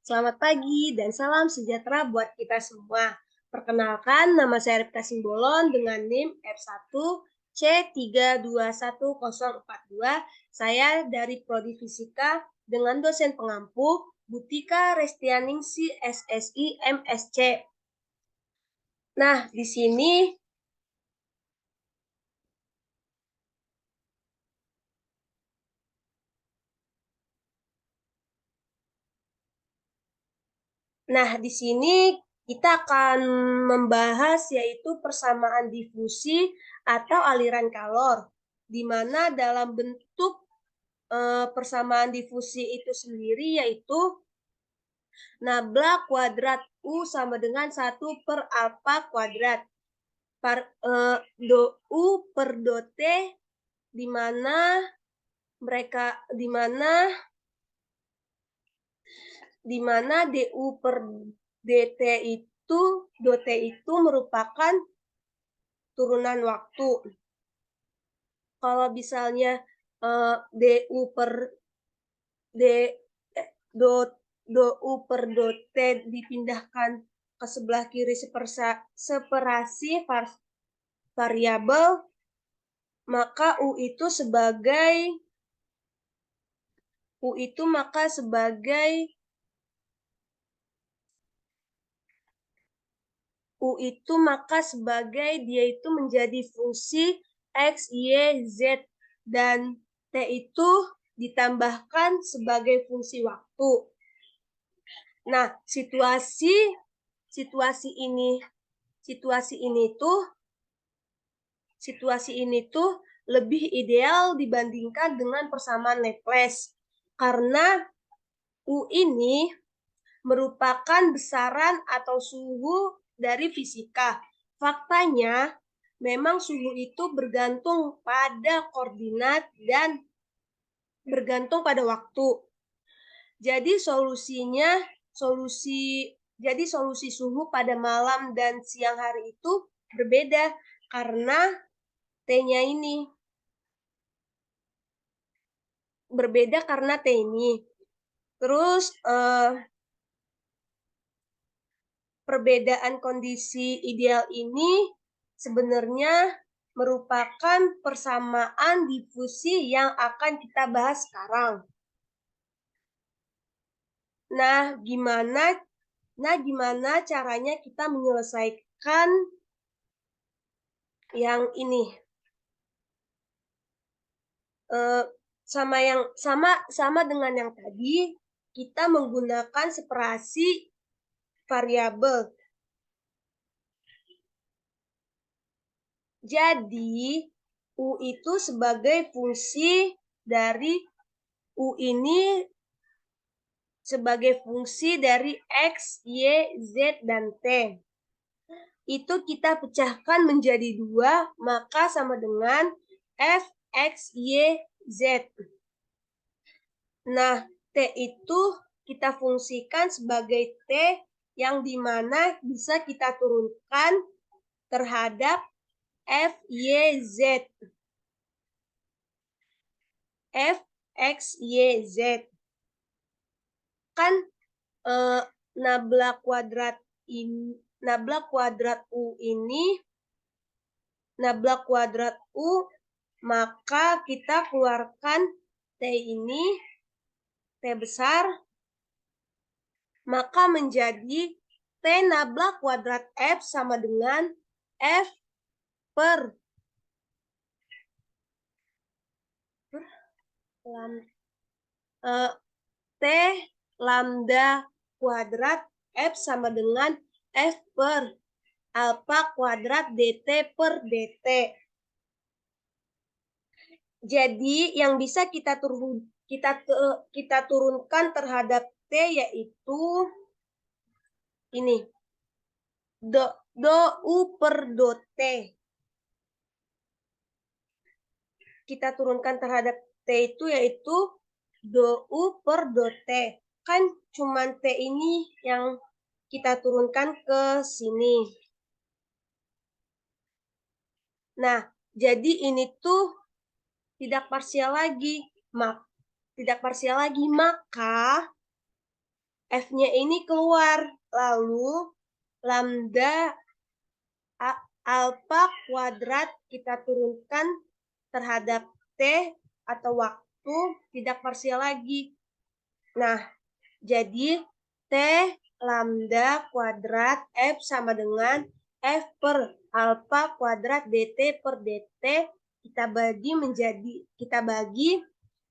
Selamat pagi dan salam sejahtera buat kita semua. Perkenalkan, nama saya Ripka Simbolon dengan NIM R1C321042. Saya dari Prodi Fisika dengan dosen pengampu Butika Restianingsi SSI MSC. Nah, di sini kita akan membahas yaitu persamaan difusi atau aliran kalor, di mana dalam bentuk persamaan difusi itu sendiri yaitu nabla kuadrat U sama dengan 1 per alfa kuadrat. Do U per do T di mana DU per DT itu do T itu merupakan turunan waktu. Kalau misalnya DU per do U per do T dipindahkan ke sebelah kiri separasi variabel, maka U itu dia itu menjadi fungsi X, Y, Z, dan T itu ditambahkan sebagai fungsi waktu. Nah, situasi ini tuh lebih ideal dibandingkan dengan persamaan Laplace karena U ini merupakan besaran atau suhu dari fisika. Faktanya, memang suhu itu bergantung pada koordinat dan bergantung pada waktu. Jadi solusi suhu pada malam dan siang hari itu berbeda karena T-nya ini. Berbeda karena T ini. Terus perbedaan kondisi ideal ini sebenarnya merupakan persamaan difusi yang akan kita bahas sekarang. Nah, gimana caranya kita menyelesaikan yang ini? Sama dengan yang tadi, kita menggunakan separasi variabel. Jadi, U itu sebagai fungsi dari U ini sebagai fungsi dari X, Y, Z, dan T. Itu kita pecahkan menjadi 2, maka sama dengan F, X, Y, Z. Nah, T itu kita fungsikan sebagai T yang dimana bisa kita turunkan terhadap F, Y, Z. F, X, Y, Z. Kan nabla kuadrat U, maka kita keluarkan T ini, T besar, maka menjadi T nabla kuadrat F sama dengan F per T lambda kuadrat F sama dengan F per alfa kuadrat DT per DT. Jadi yang bisa kita turunkan terhadap T yaitu ini. Do U per do T. Kita turunkan terhadap T itu yaitu do U per do T. Kan cuma T ini yang kita turunkan ke sini. Nah, jadi ini tuh tidak parsial lagi, maka F-nya ini keluar. Lalu lambda alfa kuadrat kita turunkan terhadap T atau waktu, tidak parsial lagi. Nah, jadi T lambda kuadrat F sama dengan F per alfa kuadrat dt per dt, kita bagi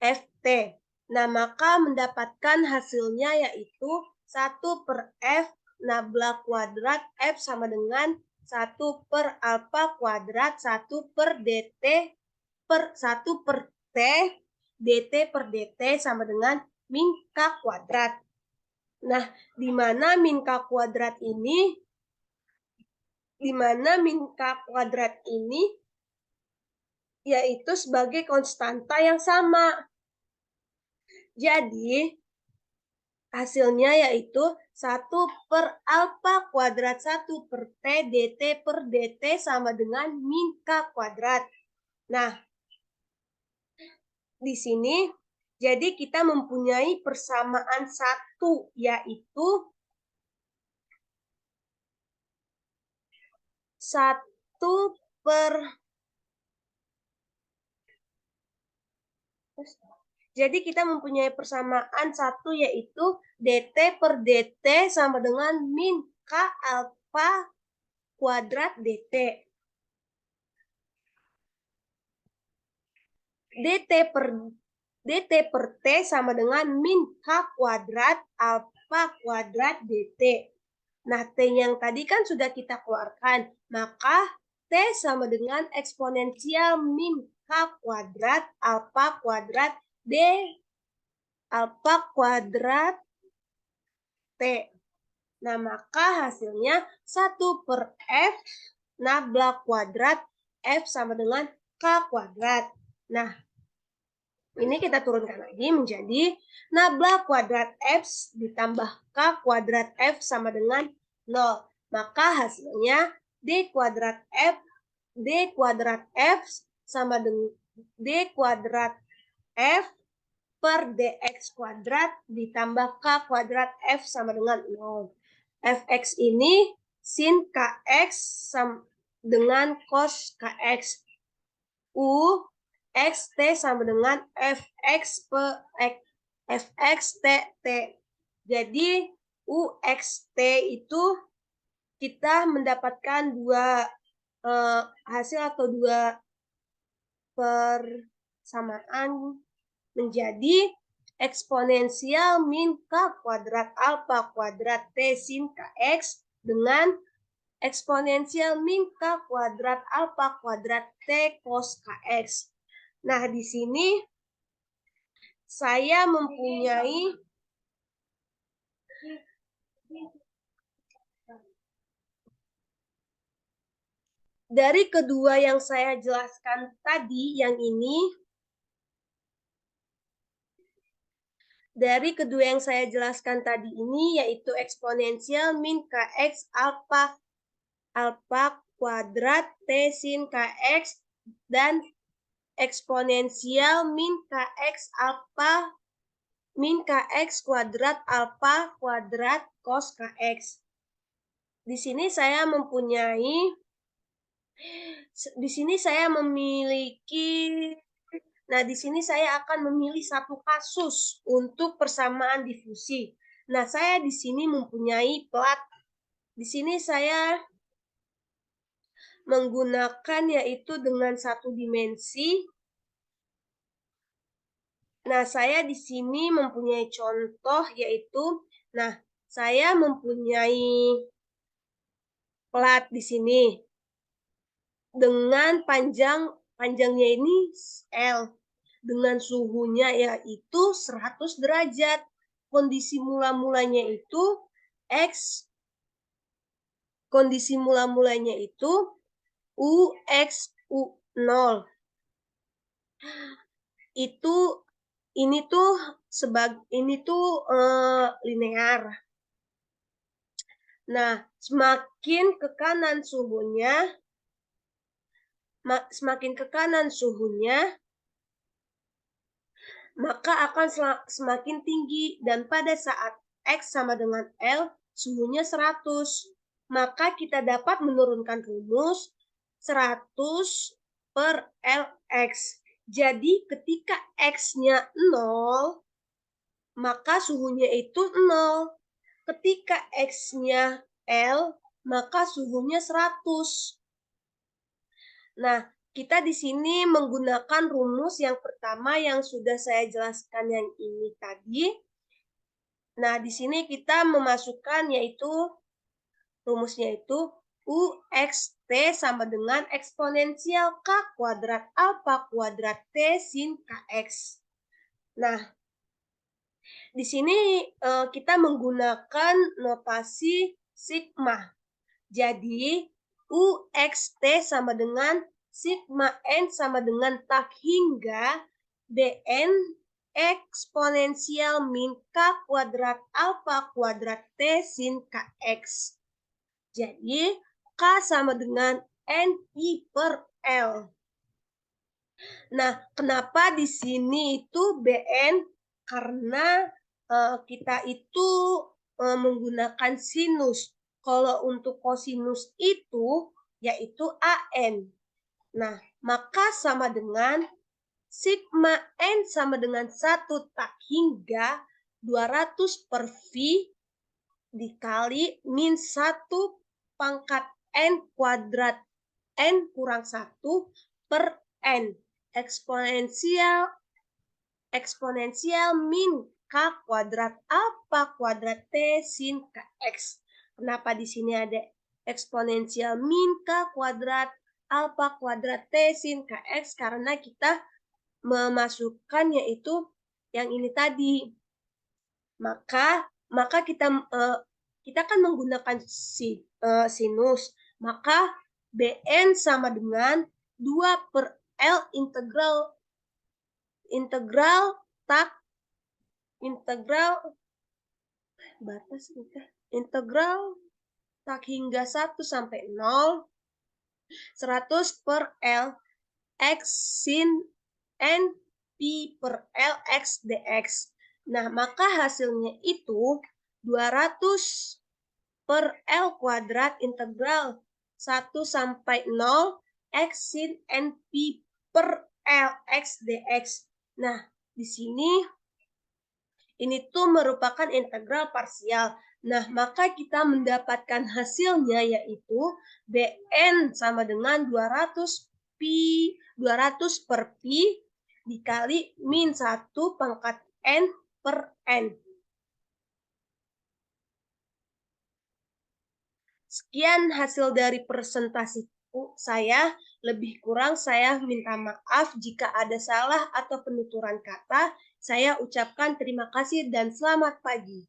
Ft. Nah, maka mendapatkan hasilnya yaitu 1 per F nabla kuadrat F sama dengan 1 per alfa kuadrat 1 per dt per 1 per T dt per dt sama dengan min K kuadrat. Nah, di mana min K kuadrat ini yaitu sebagai konstanta yang sama. Jadi, hasilnya yaitu 1 per alfa kuadrat 1 per T dt per dt sama dengan min K kuadrat. Nah, di sini jadi kita mempunyai persamaan 1 yaitu 1 per Jadi kita mempunyai persamaan 1 yaitu dt per dt sama dengan min K alfa kuadrat dt. dt per T sama dengan min K kuadrat alfa kuadrat dt. Nah, T yang tadi kan sudah kita keluarkan. Maka T sama dengan eksponensial min K kuadrat alfa kuadrat D alfa kuadrat T. Nah, maka hasilnya 1 per F nabla kuadrat F sama dengan K kuadrat. Nah, ini kita turunkan lagi menjadi nabla kuadrat F ditambah K kuadrat F sama dengan 0. Maka hasilnya D kuadrat F sama dengan D kuadrat F per dx kuadrat ditambah K kuadrat F sama dengan 0. Fx ini sin Kx dengan cos Kx. U xt sama dengan Fx per Fx T. Jadi UXT itu kita mendapatkan hasil atau dua persamaan menjadi eksponensial min K kuadrat alfa kuadrat T sin Kx dengan eksponensial min K kuadrat alfa kuadrat T cos Kx. Nah, di sini saya mempunyai dari kedua yang saya jelaskan tadi, yang ini, yaitu eksponensial min Kx alfa kuadrat T sin Kx dan eksponensial min Kx kuadrat alfa kuadrat cos Kx. Di sini saya akan memilih satu kasus untuk persamaan difusi. Nah, saya di sini mempunyai plat. Di sini saya menggunakan yaitu dengan satu dimensi. Nah, saya di sini mempunyai contoh yaitu, saya mempunyai plat di sini dengan panjangnya ini L, dengan suhunya yaitu 100 derajat. Kondisi mula-mulanya itu X, kondisi mula-mulanya itu UX U0. Ini tuh linear. Nah, semakin ke kanan suhunya, maka akan semakin tinggi, dan pada saat X sama dengan L, suhunya 100. Maka kita dapat menurunkan rumus 100 per Lx. Jadi ketika X-nya 0, maka suhunya itu 0. Ketika X-nya L, maka suhunya 100. Nah, kita di sini menggunakan rumus yang pertama yang sudah saya jelaskan yang ini tadi. Nah, di sini kita memasukkan yaitu rumusnya itu UXT sama dengan eksponensial K kuadrat alfa kuadrat T sin KX. Nah, di sini kita menggunakan notasi sigma. Jadi, UXT sama dengan sigma N sama dengan tak hingga Dn eksponensial min K kuadrat alfa kuadrat T sin KX. Jadi, K sama dengan NI per L. Nah, kenapa di sini itu Bn? Karena kita itu menggunakan sinus. Kalau untuk kosinus itu yaitu AN. Nah, maka sama dengan sigma N sama dengan 1 tak hingga 200 per V dikali min 1 pangkat N kuadrat N kurang 1 per N. Eksponensial min K kuadrat alfa kuadrat T sin KX. Kenapa di sini ada eksponensial min K kuadrat alfa kuadrat T sin KX? Karena kita memasukkan yaitu yang ini tadi. Maka kita kan menggunakan sinus. Maka Bn sama dengan 2 per L integral tak hingga 1 sampai 0 100 per L X sin N Pi per L X dx. Nah, maka hasilnya itu 200 per L kuadrat integral 1 sampai 0 X sin N Pi per L X dx. Nah, di sini ini tuh merupakan integral parsial. Nah, maka kita mendapatkan hasilnya yaitu Bn sama dengan 200 per Pi dikali min 1 pangkat N per N. Sekian hasil dari presentasi saya. Lebih kurang saya minta maaf jika ada salah atau penuturan kata. Saya ucapkan terima kasih dan selamat pagi.